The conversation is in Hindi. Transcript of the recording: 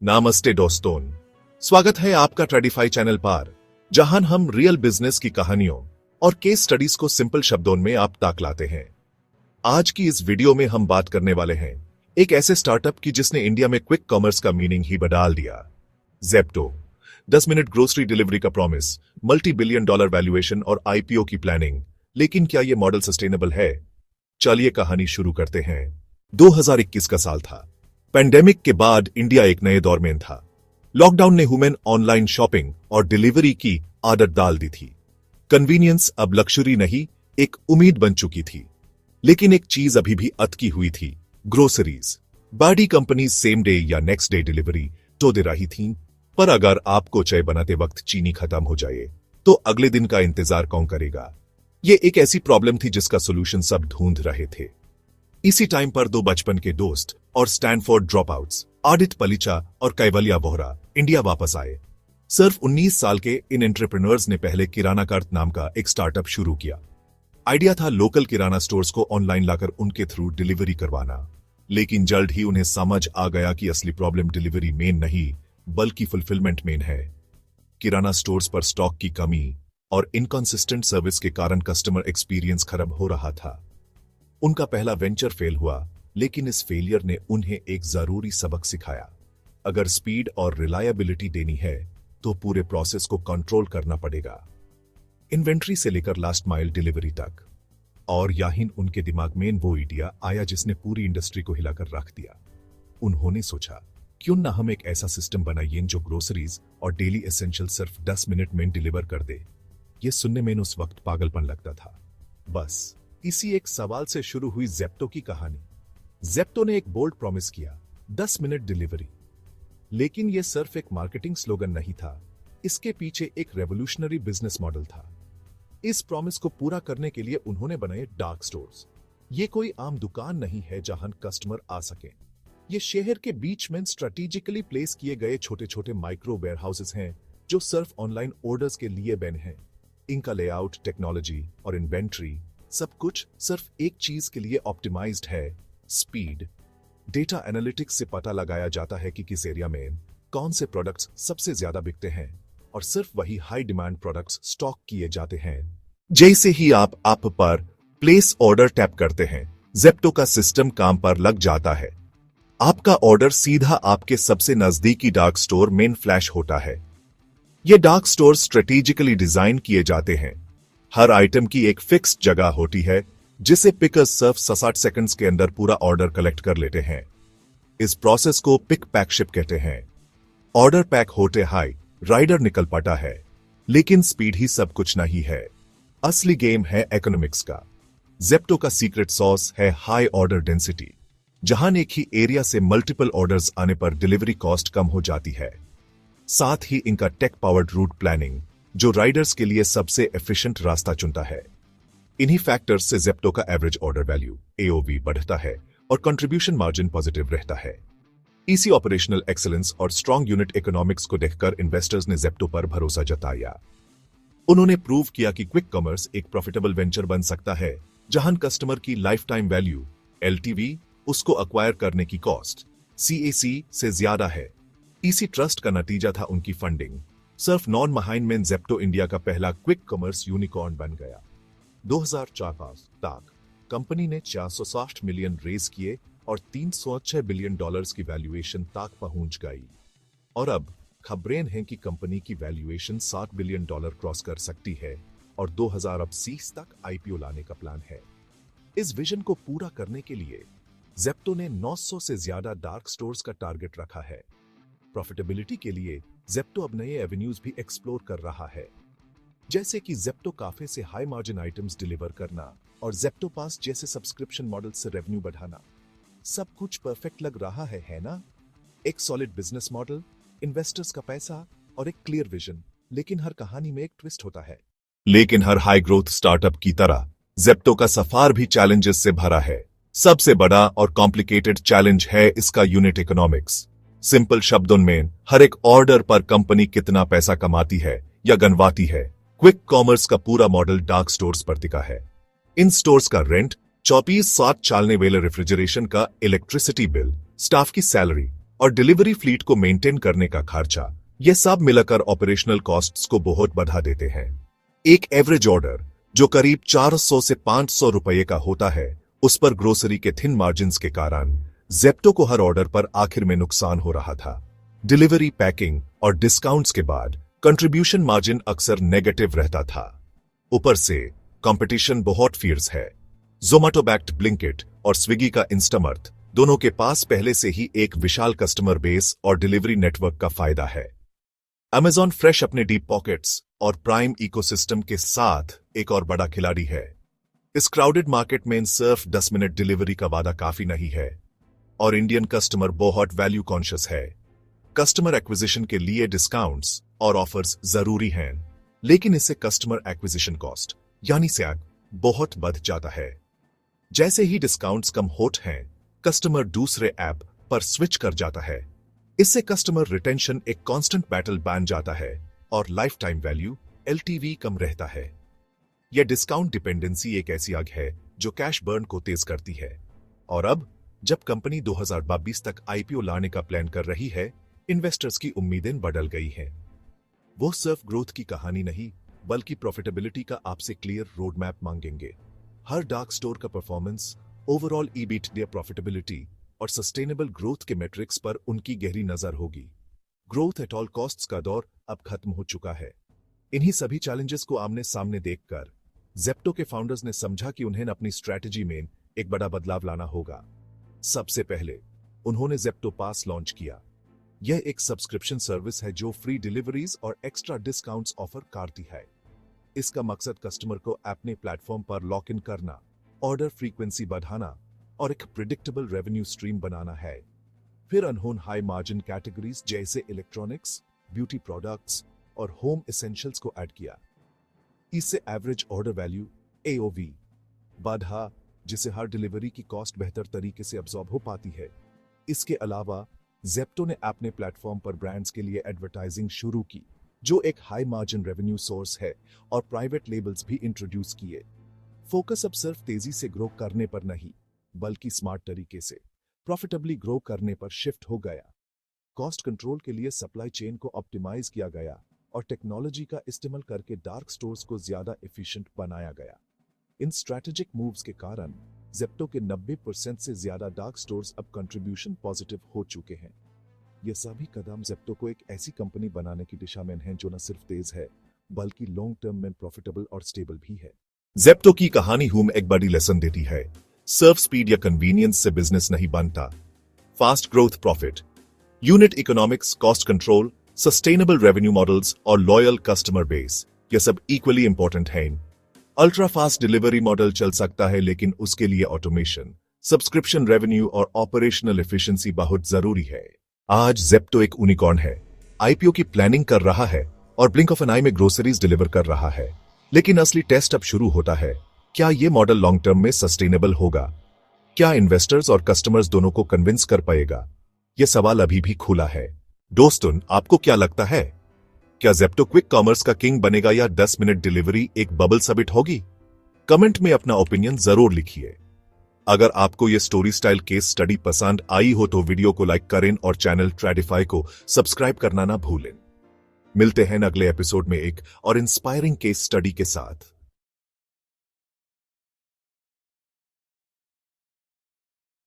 नामस्ते दोस्तों, स्वागत है आपका ट्रेडिफाई चैनल पर, जहां हम रियल बिजनेस की कहानियों और केस स्टडीज को सिंपल शब्दों में आप तक लाते हैं। आज की इस वीडियो में हम बात करने वाले हैं एक ऐसे स्टार्टअप की जिसने इंडिया में क्विक कॉमर्स का मीनिंग ही बदल दिया। ज़ेप्टो। 10 मिनट ग्रोसरी डिलीवरी का promise, multi billion dollar valuation और आईपीओ की प्लानिंग। लेकिन क्या यह मॉडल सस्टेनेबल है? चलिए कहानी शुरू करते हैं। 2021 का साल था। पेंडेमिक के बाद इंडिया एक नए दौर में था। लॉकडाउन ने ह्यूमन ऑनलाइन शॉपिंग और डिलीवरी की आदत डाल दी थी। कन्वीनियंस अब लक्जरी नहीं, एक उम्मीद बन चुकी थी। लेकिन एक चीज अभी भी अटकी हुई थी, ग्रोसरीज। बड़ी कंपनी सेम डे या नेक्स्ट डे डिलीवरी तो दे रही थी, पर अगर आपको चाय बनाते वक्त चीनी खत्म हो जाए तो अगले दिन का इंतजार कौन करेगा? ये एक ऐसी प्रॉब्लम थी जिसका सोल्यूशन सब ढूंढ रहे थे। इसी टाइम पर दो बचपन के दोस्त और स्टैनफोर्ड ड्रॉपआउट्स आदित्य पलीचा और कैवल्या वोहरा इंडिया वापस आए। सिर्फ 19 साल के इन एंटरप्रेन्योर्स ने पहले किराना कार्ट नाम का एक स्टार्टअप शुरू किया। आइडिया था लोकल किराना स्टोर्स को ऑनलाइन लाकर उनके थ्रू डिलीवरी करवाना। लेकिन जल्द ही उन्हें समझ आ गया कि असली प्रॉब्लम डिलीवरी मेन नहीं, बल्कि फुलफिलमेंट मेन है। किराना स्टोर्स पर स्टॉक की कमी और इनकंसिस्टेंट सर्विस के कारण कस्टमर एक्सपीरियंस खराब हो रहा था। उनका पहला वेंचर फेल हुआ, लेकिन इस फेलियर ने उन्हें एक जरूरी सबक सिखाया। अगर स्पीड और रिलायबिलिटी देनी है तो पूरे प्रोसेस को कंट्रोल करना पड़ेगा, इन्वेंट्री से लेकर लास्ट माइल डिलीवरी तक। और यही उनके दिमाग में वो आइडिया आया जिसने पूरी इंडस्ट्री को हिलाकर रख दिया। उन्होंने सोचा, क्यों ना हम एक ऐसा सिस्टम बनाइए जो ग्रोसरीज और डेली एसेंशियल सिर्फ 10 मिनट में डिलीवर कर दे। ये सुनने में उस वक्त पागलपन लगता था। बस इसी एक सवाल से शुरू हुई ज़ेप्टो की कहानी। ज़ेप्टो ने एक बोल्ड प्रॉमिस किया, 10 मिनट डिलीवरी। लेकिन यह सिर्फ एक मार्केटिंग स्लोगन नहीं था, इसके पीछे एक रेवोल्यूशनरी बिजनेस मॉडल था। इस प्रॉमिस को पूरा करने के लिए उन्होंने बनाए डार्क स्टोर्स। ये कोई आम दुकान नहीं है जहां कस्टमर आ सके। ये शहर के बीच में स्ट्रेटेजिकली प्लेस किए गए छोटे छोटे माइक्रो वेयर हाउसेस हैं जो सिर्फ ऑनलाइन ऑर्डर्स के लिए बने हैं। इनका लेआउट, टेक्नोलॉजी और इन्वेंट्री सब कुछ सिर्फ एक चीज के लिए ऑप्टिमाइज्ड है, स्पीड। डेटा एनालिटिक्स से पता लगाया जाता है कि किस एरिया में कौन से प्रोडक्ट्स सबसे ज्यादा बिकते हैं और सिर्फ वही हाई डिमांड प्रोडक्ट्स स्टॉक किए जाते हैं। जैसे ही आप ऐप पर प्लेस ऑर्डर टैप करते हैं, ज़ेप्टो का सिस्टम काम पर लग जाता है। आपका ऑर्डर सीधा आपके सबसे नजदीकी डार्क स्टोर में फ्लैश होता है। ये डार्क स्टोर स्ट्रेटेजिकली डिजाइन किए जाते हैं। हर आइटम की एक फिक्स्ड जगह होती है जिसे पिकर्स सिर्फ 60 सेकंड्स के अंदर पूरा ऑर्डर कलेक्ट कर लेते हैं। इस प्रोसेस को पिक पैक शिप कहते हैं। ऑर्डर पैक होते हाई राइडर निकल पड़ा है। लेकिन स्पीड ही सब कुछ नहीं है, असली गेम है इकोनॉमिक्स का। ज़ेप्टो का सीक्रेट सॉस है हाई ऑर्डर डेंसिटी, जहां एक ही एरिया से मल्टीपल ऑर्डर्स आने पर डिलीवरी कॉस्ट कम हो जाती है। साथ ही इनका टेक पावर्ड रूट प्लानिंग, जो राइडर्स के लिए सबसे एफिशिएंट रास्ता चुनता है। इन्हीं फैक्टर्स से ज़ेप्टो का एवरेज ऑर्डर वैल्यू एओवी बढ़ता है और कंट्रीब्यूशन मार्जिन पॉजिटिव रहता है। इसी ऑपरेशनल एक्सीलेंस और स्ट्रॉन्ग यूनिट इकोनॉमिक्स को देखकर इन्वेस्टर्स ने ज़ेप्टो पर भरोसा जताया। उन्होंने प्रूव किया कि क्विक कॉमर्स एक प्रॉफिटेबल वेंचर बन सकता है, जहां कस्टमर की लाइफ टाइम वैल्यू एलटीवी, उसको अक्वायर करने की कॉस्ट सीएसी से ज्यादा है। इसी ट्रस्ट का नतीजा था उनकी फंडिंग। सिर्फ 9 महीने में ज़ेप्टो इंडिया का पहला क्विक कॉमर्स यूनिकॉर्न बन गया। 2004 तक कंपनी ने 460 मिलियन रेज किए और 306 बिलियन डॉलर्स की वैल्यूएशन तक पहुंच गई। और अब खबरें हैं कि कंपनी की वैल्यूएशन 60 बिलियन डॉलर क्रॉस कर सकती है और 2030 तक आईपीओ लाने का प्लान है। इस विजन को पूरा करने के लिए ज़ेप्टो ने 900 से ज्यादा डार्क स्टोर्स का टारगेट रखा है। प्रॉफिटेबिलिटी के लिए ज़ेप्टो अब नए एवेन्यूज भी एक्सप्लोर कर रहा है, जैसे कि ज़ेप्टो काफे से हाई मार्जिन आइटम्स डिलीवर करना और ज़ेप्टो पास जैसे सब्सक्रिप्शन मॉडल से रेवेन्यू बढ़ाना। सब कुछ परफेक्ट लग रहा है ना? एक सॉलिड बिजनेस मॉडल, इन्वेस्टर्स का पैसा और एक क्लियर विजन। लेकिन हर कहानी में एक ट्विस्ट होता है। लेकिन हर हाई ग्रोथ स्टार्टअप की तरह ज़ेप्टो का सफर भी चैलेंजेस से भरा है। सबसे बड़ा और कॉम्प्लिकेटेड चैलेंज है इसका यूनिट इकोनॉमिक्स। सिंपल शब्दों में, हर एक ऑर्डर पर कंपनी कितना पैसा कमाती है या गनवाती है। क्विक कॉमर्स का पूरा मॉडल डार्क स्टोर्स पर टिका है। इन स्टोर्स का रेंट, 24/7 चलने वाले रेफ्रिजरेशन का इलेक्ट्रिसिटी बिल, स्टाफ की सैलरी और डिलीवरी फ्लीट को मेंटेन करने का खर्चा, ये सब मिलकर ऑपरेशनल कॉस्ट्स को बहुत बढ़ा देते हैं। एक एवरेज ऑर्डर जो करीब 400 से 500 रुपये का होता है, उस पर ग्रोसरी के थिन मार्जिन्स के कारण जेप्टो को हर ऑर्डर पर आखिर में नुकसान हो रहा था। डिलीवरी, पैकिंग और डिस्काउंट्स के बाद कंट्रीब्यूशन मार्जिन अक्सर नेगेटिव रहता था। ऊपर से कंपटीशन बहुत फियर्स है। जोमैटो बैक्ड ब्लिंकिट और स्विगी का इंस्टामार्ट दोनों के पास पहले से ही एक विशाल कस्टमर बेस और डिलीवरी नेटवर्क का फायदा है। अमेजॉन फ्रेश अपने डीप पॉकेट्स और प्राइम इकोसिस्टम के साथ एक और बड़ा खिलाड़ी है। इस क्राउडेड मार्केट में सिर्फ 10 मिनट डिलीवरी का वादा काफी नहीं है और इंडियन कस्टमर बहुत वैल्यू कॉन्शियस है। कस्टमर एक्विजिशन के लिए डिस्काउंट्स और ऑफर्स जरूरी हैं, लेकिन इससे कस्टमर एक्विजिशन कॉस्ट यानी सैग बहुत बढ़ जाता है। जैसे ही डिस्काउंट्स कम होते हैं, कस्टमर दूसरे ऐप पर स्विच कर जाता है। इससे कस्टमर रिटेंशन एक कांस्टेंट बैटल बन जाता है और लाइफ टाइम वैल्यू LTV कम रहता है। यह डिस्काउंट डिपेंडेंसी एक ऐसी आग है जो कैश बर्न को तेज करती है। और अब जब कंपनी 2022 तक IPO लाने का प्लान कर रही है, इन्वेस्टर्स की उम्मीदें बदल गई हैं। वो सिर्फ ग्रोथ की कहानी नहीं, बल्कि प्रॉफिटेबिलिटी का आपसे क्लियर रोड मैप मांगेंगे। हर डार्क स्टोर का परफॉर्मेंस, ओवरऑल EBITDA प्रॉफिटेबिलिटी और सस्टेनेबल ग्रोथ के मैट्रिक्स पर उनकी गहरी नजर होगी। ग्रोथ एट ऑल कॉस्ट्स का दौर अब खत्म हो चुका है। इन्हीं सभी चैलेंजेस को आमने सामने देखकर जेप्टो के फाउंडर्स ने समझा कि उन्हें अपनी स्ट्रैटेजी में एक बड़ा बदलाव लाना होगा। सबसे पहले उन्होंने जेप्टो पास लॉन्च किया। यह एक सब्सक्रिप्शन सर्विस है जो फ्री डिलीवरीज और एक्स्ट्रा डिस्काउंट्स ऑफर करती है। इसका मकसद कस्टमर को अपने प्लेटफॉर्म पर लॉक इन करना, ऑर्डर फ्रीक्वेंसी बढ़ाना और एक प्रिडिक्टेबल रेवेन्यू स्ट्रीम बनाना है। फिर उन्होंने हाई मार्जिन कैटेगरीज जैसे इलेक्ट्रॉनिक्स, ब्यूटी प्रोडक्ट्स और होम एसेंशियल्स को ऐड किया। इससे एवरेज ऑर्डर वैल्यू AOV बढ़ा, जिससे हर डिलीवरी की कॉस्ट बेहतर तरीके से अब्सॉर्ब हो पाती है। इसके अलावा जेप्टो ने अपने प्लेटफॉर्म पर ब्रांड्स के लिए एडवर्टाइजिंग शुरू की, जो एक हाई मार्जिन रेवेन्यू सोर्स है, और प्राइवेट लेबल्स भी इंट्रोड्यूस किए। फोकस अब सिर्फ तेजी से ग्रो करने पर नहीं, बल्कि स्मार्ट तरीके से प्रॉफिटेबली ग्रो करने पर शिफ्ट हो गया। कॉस्ट कंट्रोल के लिए सप्लाई चेन को ऑप्टिमाइज किया गया और टेक्नोलॉजी का इस्तेमाल करके डार्क स्टोर्स को ज्यादा एफिशिएंट बनाया गया। इन स्ट्रैटेजिक मूव्स के कारण जेप्टो के 90% से ज्यादा डार्क स्टोर्स अब कंट्रीब्यूशन पॉजिटिव हो चुके हैं। ये सभी कदम जेप्टो को एक ऐसी कंपनी बनाने की दिशा में हैं जो न सिर्फ तेज है, बल्कि लॉन्ग टर्म में प्रॉफिटेबल और स्टेबल भी है। जेप्टो की कहानी हमें एक बड़ी लेसन देती है। सिर्फ स्पीड या कन्वीनियंस से बिजनेस नहीं बनता। Fast growth, profit, unit economics, cost control, sustainable revenue models और लॉयल कस्टमर बेस, ये सब इक्वली इंपॉर्टेंट हैं। अल्ट्रा फास्ट डिलीवरी मॉडल चल सकता है, लेकिन उसके लिए ऑटोमेशन, सब्सक्रिप्शन रेवेन्यू और ऑपरेशनल एफिशिएंसी बहुत जरूरी है। आज जेप्टो एक यूनिकॉर्न है, IPO की प्लानिंग कर रहा है और ब्लिंक ऑफ एन आई में ग्रोसरीज डिलीवर कर रहा है। लेकिन असली टेस्ट अब शुरू होता है। क्या ये मॉडल लॉन्ग टर्म में सस्टेनेबल होगा? क्या इन्वेस्टर्स और कस्टमर्स दोनों को कन्विंस कर पाएगा? यह सवाल अभी भी खुला है। दोस्तों, आपको क्या लगता है? क्या जेप्टो क्विक कॉमर्स का किंग बनेगा या 10 मिनट डिलीवरी एक बबल सबिट होगी? कमेंट में अपना ओपिनियन जरूर लिखिए। अगर आपको यह स्टोरी स्टाइल केस स्टडी पसंद आई हो तो वीडियो को लाइक करें और चैनल ट्रेडिफाई को सब्सक्राइब करना ना भूलें। मिलते हैं अगले एपिसोड में एक और इंस्पायरिंग केस स्टडी के साथ।